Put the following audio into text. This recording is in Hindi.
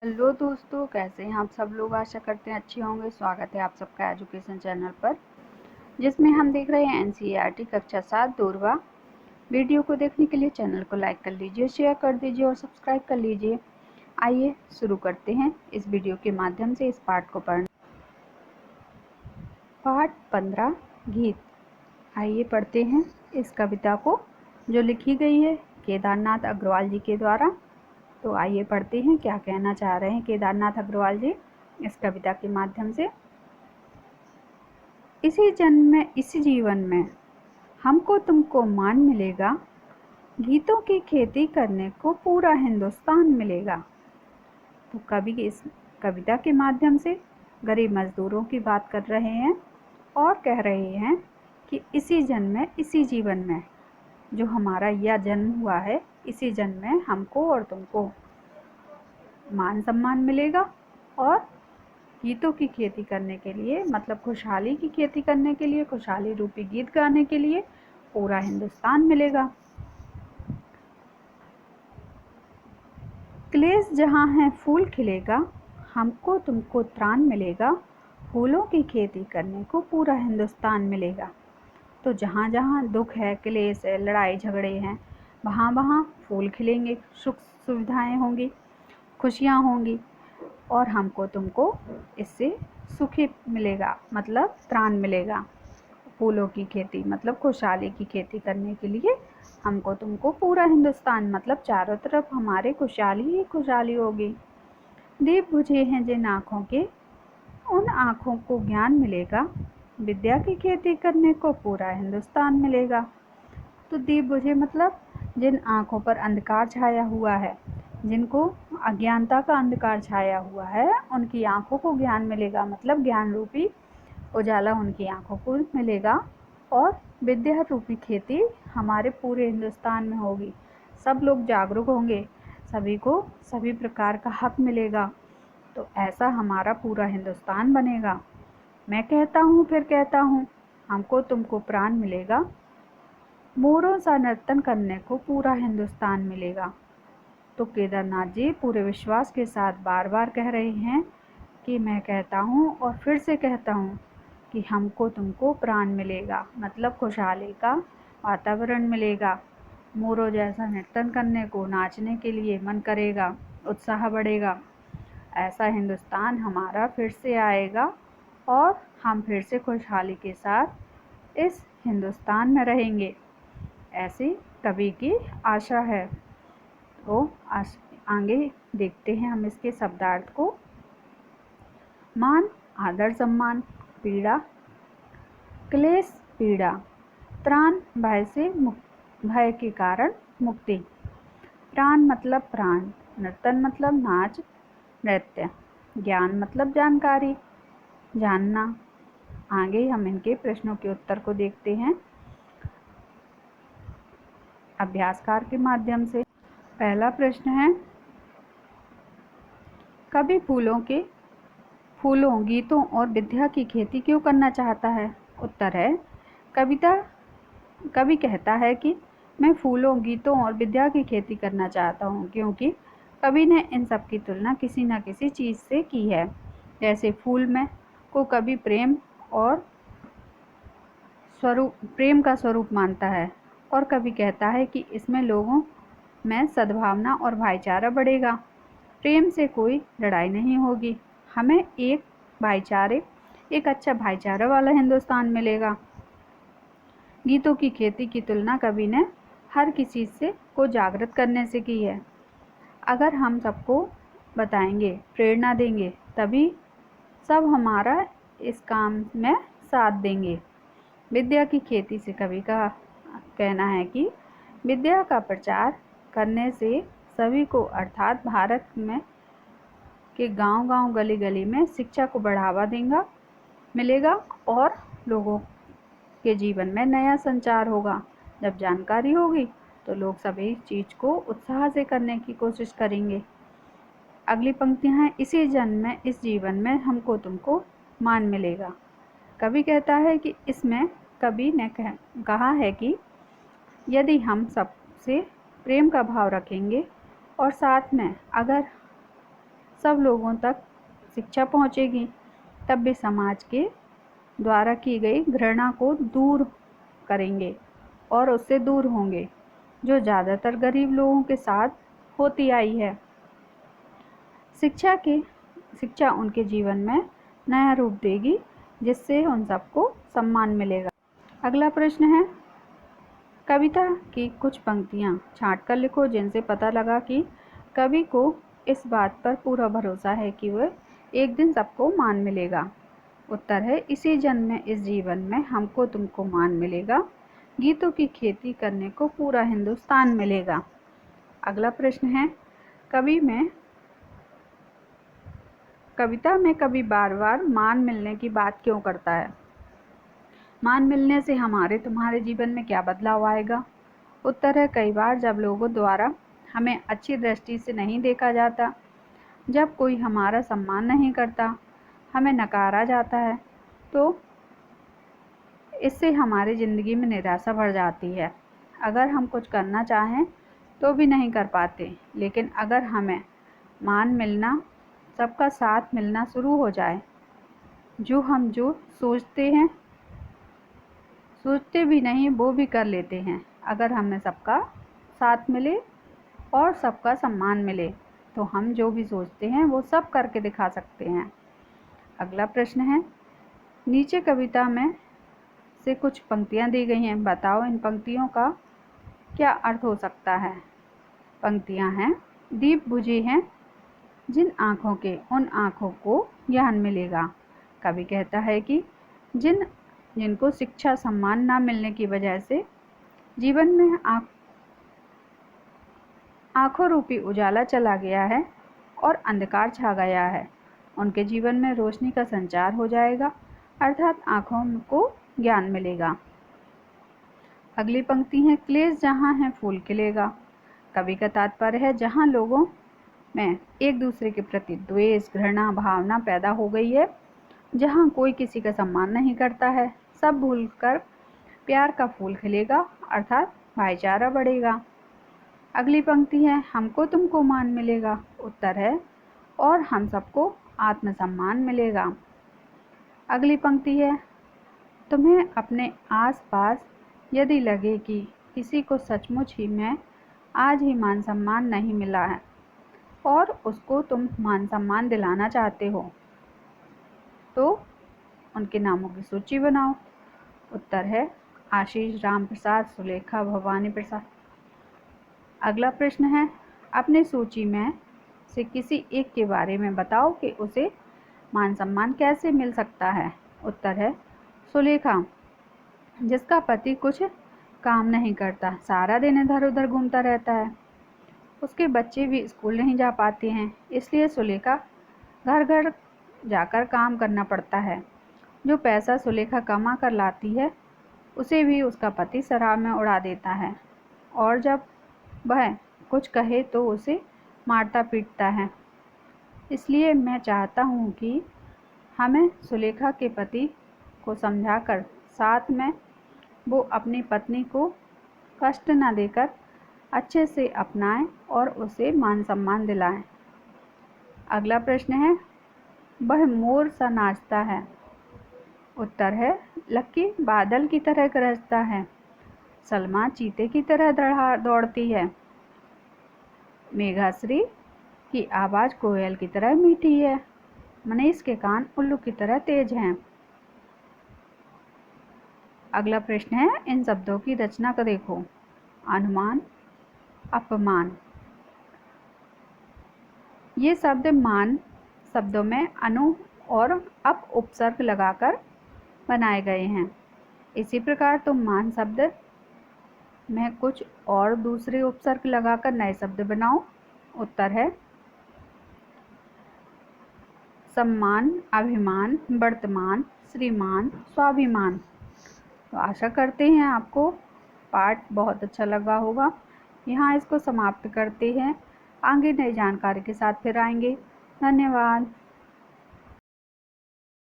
हेलो दोस्तों, कैसे हैं आप सब लोग। आशा करते हैं अच्छे होंगे। स्वागत है आप सबका एजुकेशन चैनल पर, जिसमें हम देख रहे हैं एनसीईआरटी कक्षा 7 दूरवा। वीडियो को देखने के लिए चैनल को लाइक कर लीजिए, शेयर कर दीजिए और सब्सक्राइब कर लीजिए। आइए शुरू करते हैं इस वीडियो के माध्यम से इस पाठ को पढ़ना। पाठ 15 गीत। आइए पढ़ते हैं इस कविता को, जो लिखी गई है केदारनाथ अग्रवाल जी के द्वारा। तो आइए पढ़ते हैं क्या कहना चाह रहे हैं केदारनाथ अग्रवाल जी इस कविता के माध्यम से। इसी जन्म में इसी जीवन में हमको तुमको मान मिलेगा, गीतों की खेती करने को पूरा हिंदुस्तान मिलेगा। तो कवि इस कविता के माध्यम से गरीब मजदूरों की बात कर रहे हैं और कह रहे हैं कि इसी जन्म में इसी जीवन में, जो हमारा यह जन्म हुआ है, इसी जन्म में हमको और तुमको मान सम्मान मिलेगा और गीतों की खेती करने के लिए, मतलब खुशहाली की खेती करने के लिए, खुशहाली रूपी गीत गाने के लिए पूरा हिंदुस्तान मिलेगा। क्लेश जहाँ है फूल खिलेगा, हमको तुमको त्राण मिलेगा, फूलों की खेती करने को पूरा हिंदुस्तान मिलेगा। तो जहाँ जहाँ दुख है, क्लेश है, लड़ाई झगड़े हैं, वहाँ वहाँ फूल खिलेंगे, सुख सुविधाएं होंगी, खुशियाँ होंगी और हमको तुमको इससे सुखी मिलेगा, मतलब त्राण मिलेगा। फूलों की खेती मतलब खुशहाली की खेती करने के लिए हमको तुमको पूरा हिंदुस्तान, मतलब चारों तरफ हमारे खुशहाली ही खुशहाली होगी। दीप बुझे हैं जिन आँखों के, उन आँखों को ज्ञान मिलेगा, विद्या की खेती करने को पूरा हिंदुस्तान मिलेगा। तो दीप बुझे मतलब जिन आँखों पर अंधकार छाया हुआ है, जिनको अज्ञानता का अंधकार छाया हुआ है, उनकी आँखों को ज्ञान मिलेगा, मतलब ज्ञान रूपी उजाला उनकी आँखों को मिलेगा और विद्या रूपी खेती हमारे पूरे हिंदुस्तान में होगी। सब लोग जागरूक होंगे, सभी को सभी प्रकार का हक मिलेगा। तो ऐसा हमारा पूरा हिंदुस्तान बनेगा। मैं कहता हूँ फिर कहता हूँ, हमको तुमको प्राण मिलेगा, मोरों सा नर्तन करने को पूरा हिंदुस्तान मिलेगा। तो केदारनाथ जी पूरे विश्वास के साथ बार बार कह रहे हैं कि मैं कहता हूँ और फिर से कहता हूँ कि हमको तुमको प्राण मिलेगा, मतलब खुशहाली का वातावरण मिलेगा। मोरों जैसा नर्तन करने को, नाचने के लिए मन करेगा, उत्साह बढ़ेगा। ऐसा हिंदुस्तान हमारा फिर से आएगा और हम फिर से खुशहाली के साथ इस हिंदुस्तान में रहेंगे, ऐसी कवि की आशा है। तो आगे देखते हैं हम इसके शब्दार्थ को। मान आदर सम्मान, पीड़ा क्लेश पीड़ा, त्राण भय से भय के कारण मुक्ति। प्राण मतलब प्राण, नर्तन मतलब नाच नृत्य, ज्ञान मतलब जानकारी जानना। आगे हम इनके प्रश्नों के उत्तर को देखते हैं अभ्यासकार के माध्यम से। पहला प्रश्न है, कवि फूलों, गीतों और विद्या की खेती क्यों करना चाहता है। उत्तर है, कवि कहता है कि मैं फूलों, गीतों और विद्या की खेती करना चाहता हूँ, क्योंकि कवि ने इन सब की तुलना किसी न किसी चीज़ से की है। जैसे फूल में को कवि प्रेम का स्वरूप मानता है और कवि कहता है कि इसमें लोगों में सद्भावना और भाईचारा बढ़ेगा। प्रेम से कोई लड़ाई नहीं होगी, हमें एक अच्छा भाईचारा वाला हिंदुस्तान मिलेगा। गीतों की खेती की तुलना कवि ने हर किसी से को जागृत करने से की है। अगर हम सबको बताएंगे, प्रेरणा देंगे, तभी सब हमारा इस काम में साथ देंगे। विद्या की खेती से कवि का कहना है कि विद्या का प्रचार करने से सभी को, अर्थात भारत में के गांव-गांव, गली-गली में शिक्षा को बढ़ावा मिलेगा और लोगों के जीवन में नया संचार होगा। जब जानकारी होगी तो लोग सभी चीज़ को उत्साह से करने की कोशिश करेंगे। अगली पंक्तियाँ हैं, इसी जन्म में इस जीवन में हमको तुमको मान मिलेगा। कवि कहता है कि इसमें कवि ने कहा है कि यदि हम सबसे प्रेम का भाव रखेंगे और साथ में अगर सब लोगों तक शिक्षा पहुंचेगी, तब भी समाज के द्वारा की गई घृणा को दूर करेंगे और उससे दूर होंगे, जो ज़्यादातर गरीब लोगों के साथ होती आई है। शिक्षा उनके जीवन में नया रूप देगी, जिससे उन सबको सम्मान मिलेगा। अगला प्रश्न है, कविता की कुछ पंक्तियाँ छांट कर लिखो जिनसे पता लगा कि कवि को इस बात पर पूरा भरोसा है कि वह एक दिन सबको मान मिलेगा। उत्तर है, इसी जन्म में इस जीवन में हमको तुमको मान मिलेगा, गीतों की खेती करने को पूरा हिंदुस्तान मिलेगा। अगला प्रश्न है, कविता में कवि बार बार मान मिलने की बात क्यों करता है? मान मिलने से हमारे तुम्हारे जीवन में क्या बदलाव आएगा? उत्तर है, कई बार जब लोगों द्वारा हमें अच्छी दृष्टि से नहीं देखा जाता, जब कोई हमारा सम्मान नहीं करता, हमें नकारा जाता है, तो इससे हमारी ज़िंदगी में निराशा बढ़ जाती है। अगर हम कुछ करना चाहें तो भी नहीं कर पाते, लेकिन अगर हमें मान मिलना, सबका साथ मिलना शुरू हो जाए, जो सोचते भी नहीं वो भी कर लेते हैं। अगर हमें सबका साथ मिले और सबका सम्मान मिले, तो हम जो भी सोचते हैं वो सब करके दिखा सकते हैं। अगला प्रश्न है, नीचे कविता में से कुछ पंक्तियाँ दी गई हैं, बताओ इन पंक्तियों का क्या अर्थ हो सकता है? पंक्तियाँ हैं, दीप बुझे हैं जिन आँखों के, उन आँखों को ज्ञान मिलेगा। कवि कहता है कि जिनको शिक्षा सम्मान ना मिलने की वजह से जीवन में आँखों रूपी उजाला चला गया है और अंधकार छा गया है, उनके जीवन में रोशनी का संचार हो जाएगा, अर्थात आँखों को ज्ञान मिलेगा। अगली पंक्ति है, क्लेश जहाँ है फूल खिलेगा। कवि का तात्पर्य है, जहाँ लोगों में एक दूसरे के प्रति द्वेष, घृणा भावना पैदा हो गई है, जहाँ कोई किसी का सम्मान नहीं करता है, सब भूलकर प्यार का फूल खिलेगा, अर्थात भाईचारा बढ़ेगा। अगली पंक्ति है, हमको तुमको मान मिलेगा। उत्तर है, और हम सबको आत्मसम्मान मिलेगा। अगली पंक्ति है, तुम्हें अपने आसपास यदि लगे कि किसी को सचमुच ही में आज ही मान सम्मान नहीं मिला है और उसको तुम मान सम्मान दिलाना चाहते हो, तो उनके नामों की सूची बनाओ। उत्तर है, आशीष, राम प्रसाद, सुलेखा, भवानी प्रसाद। अगला प्रश्न है, अपनी सूची में से किसी एक के बारे में बताओ कि उसे मान सम्मान कैसे मिल सकता है। उत्तर है, सुलेखा, जिसका पति कुछ काम नहीं करता, सारा दिन इधर उधर घूमता रहता है, उसके बच्चे भी स्कूल नहीं जा पाते हैं, इसलिए सुलेखा घर घर जाकर काम करना पड़ता है। जो पैसा सुलेखा कमा कर लाती है, उसे भी उसका पति शराब में उड़ा देता है, और जब वह कुछ कहे तो उसे मारता पीटता है। इसलिए मैं चाहता हूँ कि हमें सुलेखा के पति को समझाकर साथ में वो अपनी पत्नी को कष्ट न देकर अच्छे से अपनाएं और उसे मान सम्मान दिलाएं। अगला प्रश्न है, वह मोर सा नाचता है। उत्तर है, लक्की बादल की तरह गरजता है, सलमा चीते की तरह दौड़ती है, मेघाश्री की आवाज़ कोयल की तरह मीठी है, मनीष के कान उल्लू की तरह तेज हैं। अगला प्रश्न है, इन शब्दों की रचना को देखो। अनुमान, अपमान। ये शब्द मान शब्दों में अनु और अप उपसर्ग लगाकर बनाए गए हैं। इसी प्रकार तुम मान शब्द में कुछ और दूसरे उपसर्ग लगाकर नए शब्द बनाओ। उत्तर है, सम्मान, अभिमान, वर्तमान, श्रीमान, स्वाभिमान। तो आशा करते हैं आपको पाठ बहुत अच्छा लगा होगा। यहाँ इसको समाप्त करते हैं, आगे नई जानकारी के साथ फिर आएंगे। धन्यवाद।